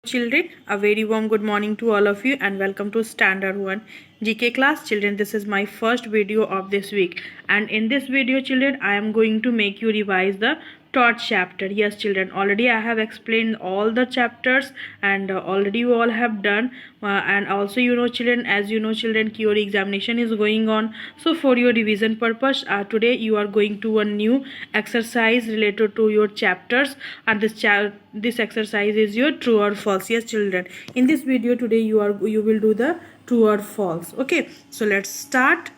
Children, a very warm good morning to all of you and welcome to Standard 1 GK class. Children, this is my first video of this week, and in this video children I am going to make you revise the third chapter. Yes children, already I have explained all the chapters and already you all have done and also children, as you know children, theory examination is going on. So for your revision purpose, today you are going to a new exercise related to your chapters, and this exercise is your true or false. Yes children, in this video today you will do the true or false. Okay, so let's start.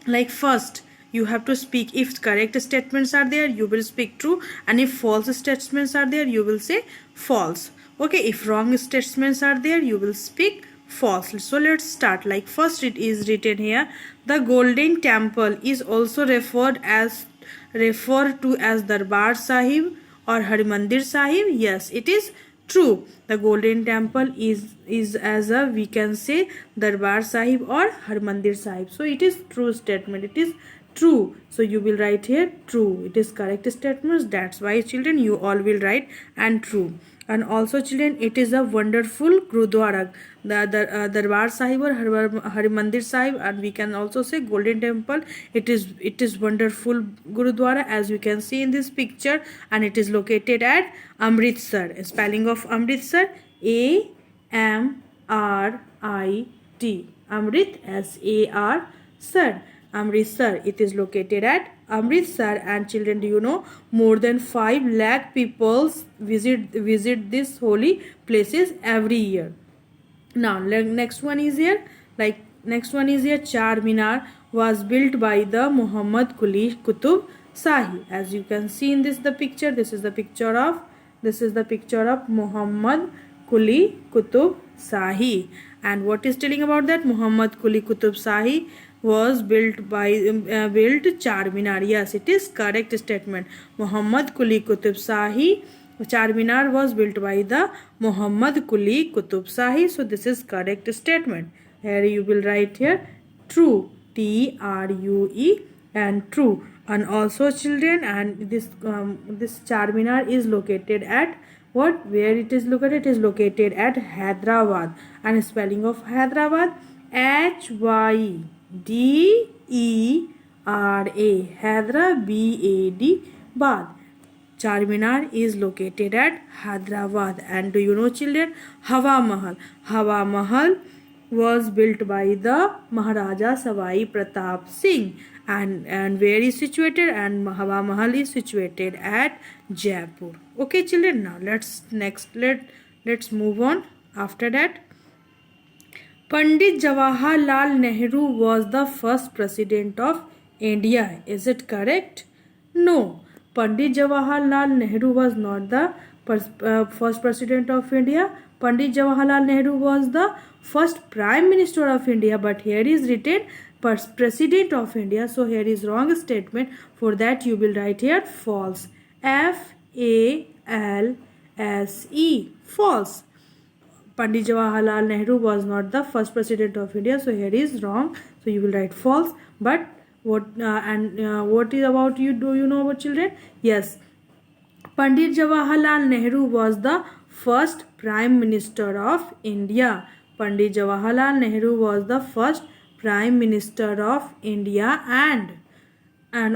Like first you have to speak. If correct statements are there, you will speak true, and if false statements are there, you will say false. Okay, if wrong statements are there, you will speak false. So let's start. Like first it is written here, the Golden Temple is also referred to as Darbar Sahib or Harmandir Sahib. Yes, it is true. The Golden Temple is as a, we can say, Darbar Sahib or Harmandir Sahib. So it is true statement. It is true. So you will write here true. It is correct statement. That's why children you all will write and true. And also children, it is a wonderful Gurudwara, the Darbar Sahib or Harmandir Sahib, and we can also say Golden Temple. It is wonderful Gurudwara, as you can see in this picture, and it is located at Amritsar. Spelling of Amritsar, AMRIT, Amrit, SAR, Sir. Amritsar. It is located at Amritsar, and children, do you know more than 5 lakh people visit these holy places every year. Now next one is here. Char Minar was built by the Muhammad Quli Qutub Shahi. As you can see in this picture, this is the picture of Muhammad Quli Qutub Shahi. And what is telling about that? Muhammad Quli Qutub Shahi was built Char Minar. Yes, it is correct statement. Muhammad Quli Qutub Shahi, Char Minar was built by the Muhammad Quli Qutub Shahi. So this is correct statement. Here you will write here true, TRUE, and true. And also children, and this Char Minar is located at what? Where it is located? It is located at Hyderabad, and spelling of Hyderabad, HYDERA, Hyderabad, Bad. Char Minar is located at Hyderabad. And do you know children, Hawa Mahal was built by the Maharaja Savai Pratap Singh, and where is situated? And Hawa Mahal is situated at Jaipur. Okay children, now let's move on. After that, Pandit Jawaharlal Nehru was the first president of India. Is it correct? No. Pandit Jawaharlal Nehru was not the first president of India. Pandit Jawaharlal Nehru was the first prime minister of India, but here is written president of India. So here is wrong statement. For that you will write here false. FALSE, false. Pandit Jawaharlal Nehru was not the first president of India, so here is wrong. So you will write false. But what is about you? Do you know about children? Yes, Pandit Jawaharlal Nehru was the first prime minister of India. Pandit Jawaharlal Nehru was the first prime minister of India, and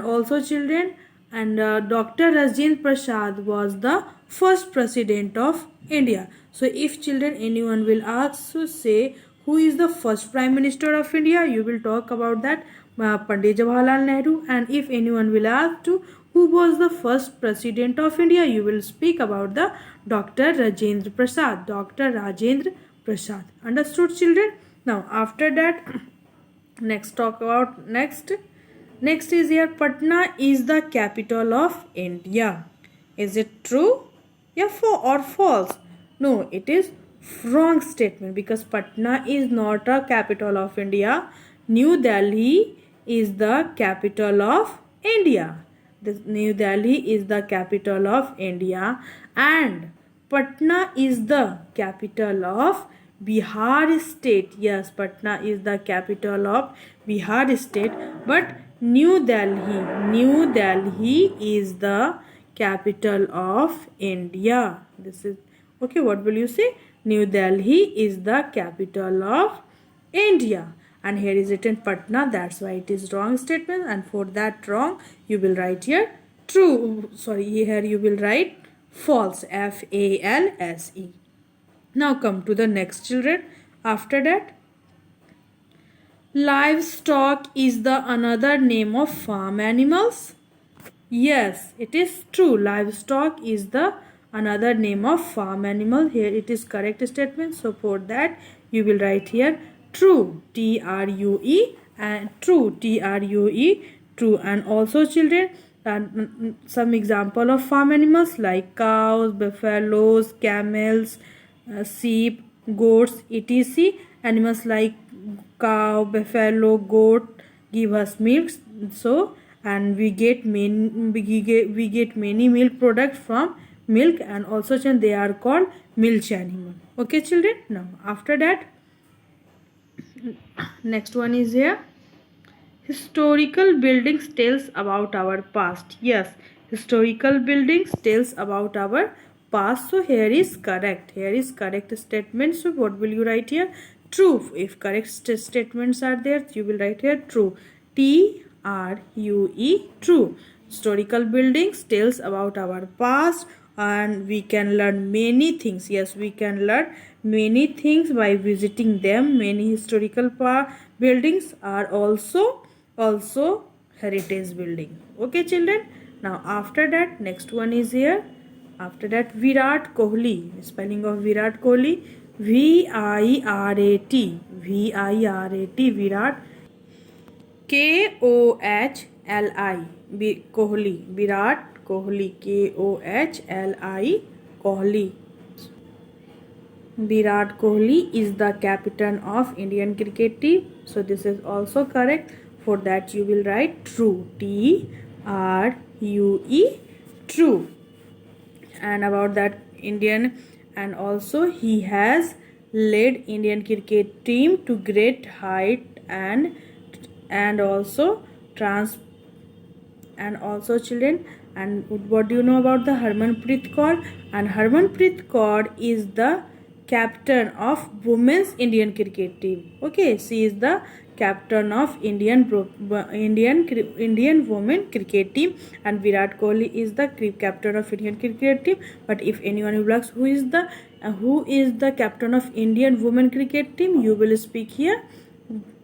also children, and Dr. Rajendra Prasad was the first president of India. So if children anyone will ask to say who is the first prime minister of India, you will talk about that Pandit Jawaharlal Nehru. And if anyone will ask to who was the first president of India, you will speak about the Dr. Rajendra Prasad. Understood children? Now after that, next is here, Patna is the capital of India. Is it true? Yeah, or false? No, it is wrong statement, because Patna is not a capital of India. New Delhi is the capital of India. New Delhi is the capital of India, and Patna is the capital of Bihar state. Yes, Patna is the capital of Bihar state, but New Delhi is the capital of India. This is Okay, what will you say? New Delhi is the capital of India. And here is written Patna, that's why it is wrong statement. And for that wrong, you will write here true. Sorry, here you will write false. False. Now come to the next children. After that, livestock is the another name of farm animals. Yes, it is true. Livestock is the another name of farm animal. Here it is correct statement. So for that you will write here true. True and true. True. True. And also children, some example of farm animals like cows, buffaloes, camels, sheep, goats, etc. Animals like cow, buffalo, goat give us milk. So and we get many milk products from milk, and also they are called milch animal. Okay children. Now after that, next one is here historical buildings tells about our past. Yes, historical buildings tells about our past. So here is correct. Here is correct statement. So what will you write here? True. If correct statements are there, you will write here true. True. True. Historical buildings tells about our past, and we can learn many things. Yes, we can learn many things by visiting them. Many historical buildings are also heritage building. Okay children. Now after that, next one is here. After that, Virat Kohli. Spelling of Virat Kohli. Virat. Virat. Kohli. Kohli. Virat Kohli. Kohli. Kohli. Virat Kohli is the captain of Indian cricket team. So this is also correct. For that you will write true. True. True. And about that Indian, and also he has led Indian cricket team to great height, and also children. And what do you know about the Harmanpreet Kaur? And Harmanpreet Kaur is the captain of women's Indian cricket team. Okay, she is the captain of Indian women cricket team, and Virat Kohli is the captain of Indian cricket team. But if anyone will ask who is the captain of Indian women cricket team, you will speak here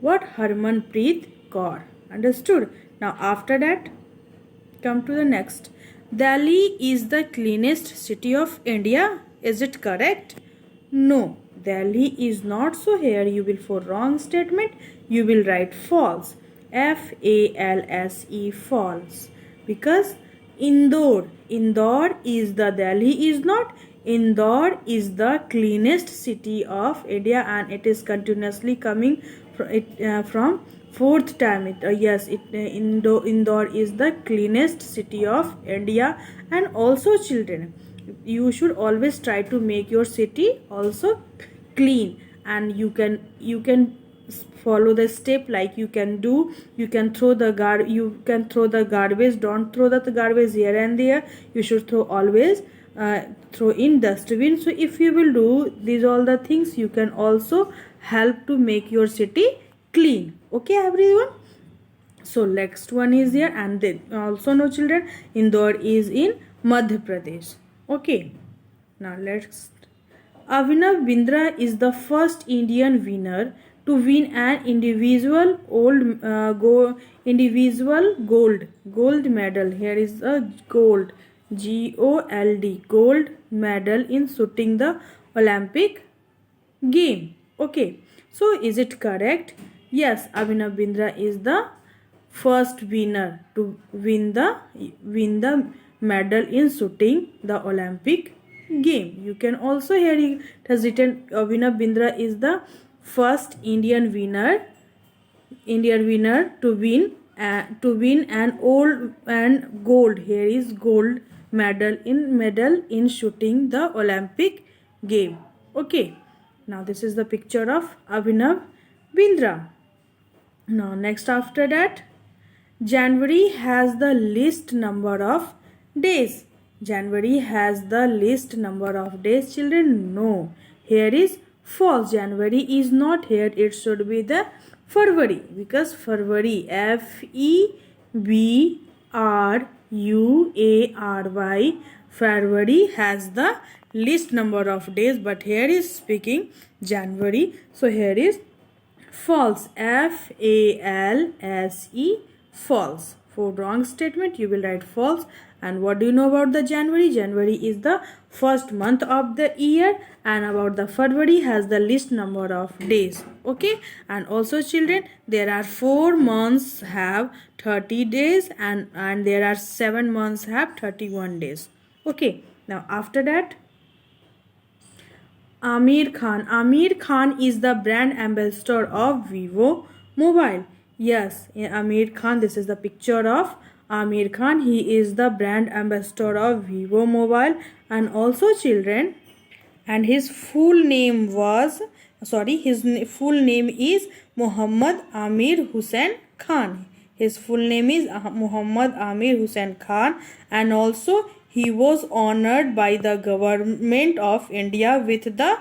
what? Harmanpreet Kaur. Understood? Now after that, come to the next. Delhi is the cleanest city of India. Is it correct? No, Delhi is not. So here you will, for wrong statement, you will write false. False. False. Because Indore is the, Delhi is not. Indore is the cleanest city of India, and it is continuously coming from fourth time. Indore is the cleanest city of India. And also children, you should always try to make your city also clean, and you can follow the step like you can throw the garbage. Don't throw the garbage here and there. You should always throw in dustbin. So if you will do these all the things, you can also help to make your city clean. Okay everyone. So next one is here, and then also know children, Indore is in Madhya Pradesh. Okay, now let's. Abhinav Bindra is the first Indian winner to win an individual gold medal. Here is a gold, GOLD, gold medal in shooting the Olympic game. Okay, so is it correct? Yes, Abhinav Bindra is the first winner to win the medal in shooting the Olympic game. You can also hear it has written Abhinav Bindra is the first Indian winner to win an old and gold. Here is gold medal in shooting the Olympic game. Okay, now this is the picture of Abhinav Bindra. Now next, after that, January has the least number of days. January has the least number of days, children? No. Here is false. January is not here. It should be the February, because February, February, February has the least number of days, but here is speaking January. So here is false. False. False. For wrong statement you will write false. And what do you know about the January? January is the first month of the year, and about the February has the least number of days. Okay, and also children, there are 4 months have 30 days, and there are 7 months have 31 days. Okay, now after that, Amir Khan. Amir Khan is the brand ambassador of Vivo Mobile. Yes, Amir Khan, this is the picture of Amir Khan. He is the brand ambassador of Vivo Mobile. And also children, and his full name is Muhammad Amir Hussain Khan. His full name is Muhammad Amir Hussain Khan, and also he was honored by the government of India with the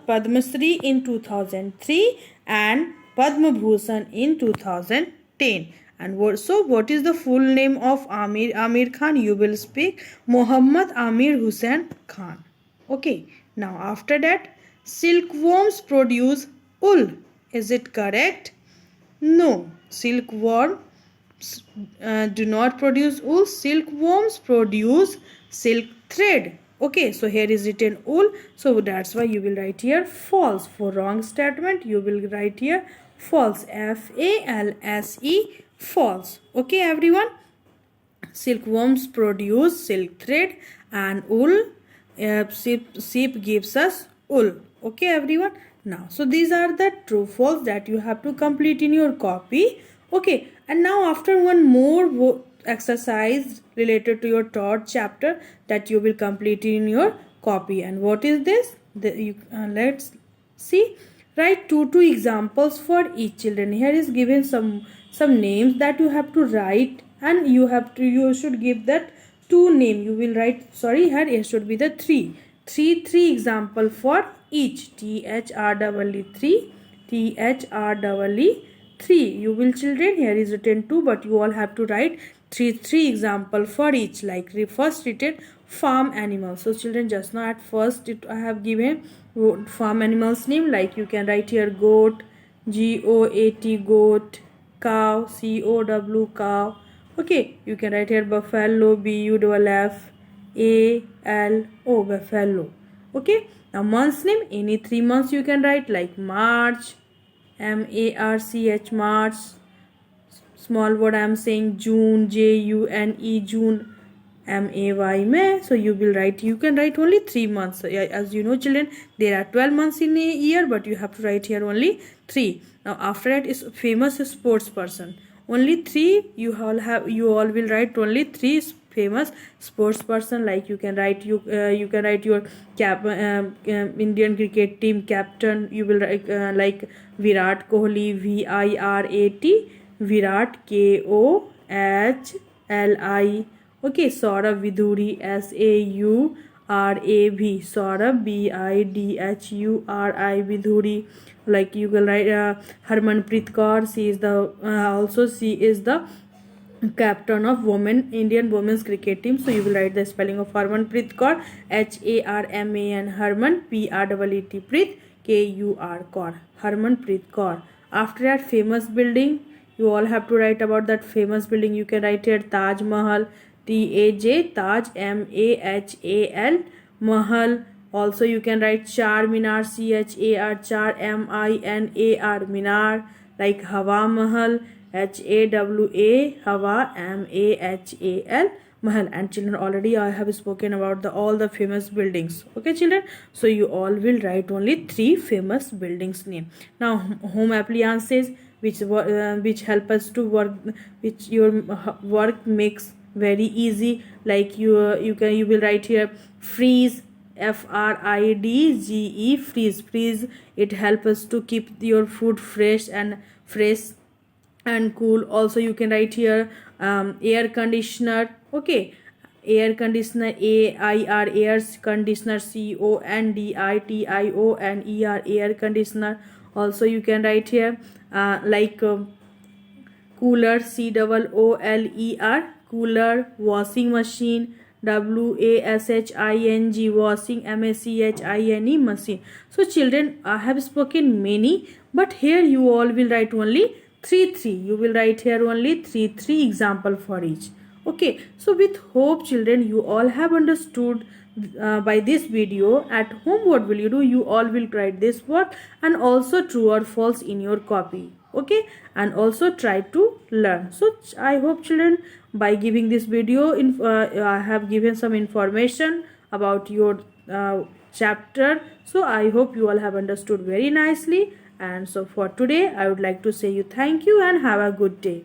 Padma Shri in 2003 and Padma Bhushan in 2010. And what is the full name of Amir Khan? You will speak Muhammad Amir Hussain Khan. Okay, now after that, silkworms produce wool. Is it correct? No, silkworms do not produce wool. Silkworms produce silk thread. Okay, so here is written wool, so that's why you will write here false. For wrong statement you will write here false. False. False. Okay everyone, silkworms produce silk thread, and wool, sheep gives us wool. Okay everyone, now so these are the true false that you have to complete in your copy. Okay, and now after one more exercise related to your third chapter that you will complete in your copy. And what is this? Let's see. Write two examples for each children. Here is given some names that you have to write, and you should give that 2 name. You will write, sorry, here it should be the 3 example for each. three. You will children, here is written 2, but you all have to write 3 example for each. Like first written farm animals. So children, just now at first I have given farm animals name, like you can write here goat, GOAT, goat, cow, COW, cow. Okay, you can write here buffalo, BUFFALO, buffalo. Okay, now month's name, any 3 months you can write, like March, MARCH, March. Small word I am saying June, JUNE, June. MAY, May. So you can write only 3 months. As you know children, there are 12 months in a year, but you have to write here only 3. Now after that is famous sports person. Only 3 you all will write only 3 famous sports person. Like you can write your Indian cricket team captain. You will write like Virat Kohli, VIRAT, Virat, KOHLI. Okay, Saurabh Viduri, SAURAV, Saurabh, BIDHURI, Viduri. Like you will write Harmanpreet Kaur. She is the captain of Indian women's cricket team. So you will write the spelling of Harmanpreet Kaur, HARMAN, Harman, PREET, Preet, KUR, Kaur, Harmanpreet Kaur. After that, famous building, you all have to write about that famous building. You can write here Taj Mahal, TAJ, Taj, MAHAL, Mahal. Also you can write Charminar, CHAR, Char, MINAR, Minar. Like Hawa Mahal, HAWA, Hawa, MAHAL, Mahal. And children, already I have spoken about all the famous buildings. Okay children, so you all will write only 3 famous buildings name. Now home appliances which help us to work, which your work makes very easy. Like you will write here freeze, FRIDGE, freeze. It helps us to keep your food fresh and cool. Also you can write here air conditioner. Okay, air conditioner, AIR, air conditioner, CONDITIONER, air conditioner. Also you can write here like cooler, COOLER, cooler. Washing machine, WASHING, washing, MACHINE, machine. So children, I have spoken many, but here you all will write only 3. You will write here only 3 example for each. Okay, so with hope children you all have understood by this video. At home what will you do? You all will write this word and also true or false in your copy. Okay, and also try to learn. So I hope children, by giving this video I have given some information about your chapter. So I hope you all have understood very nicely. And so for today I would like to say you thank you and have a good day.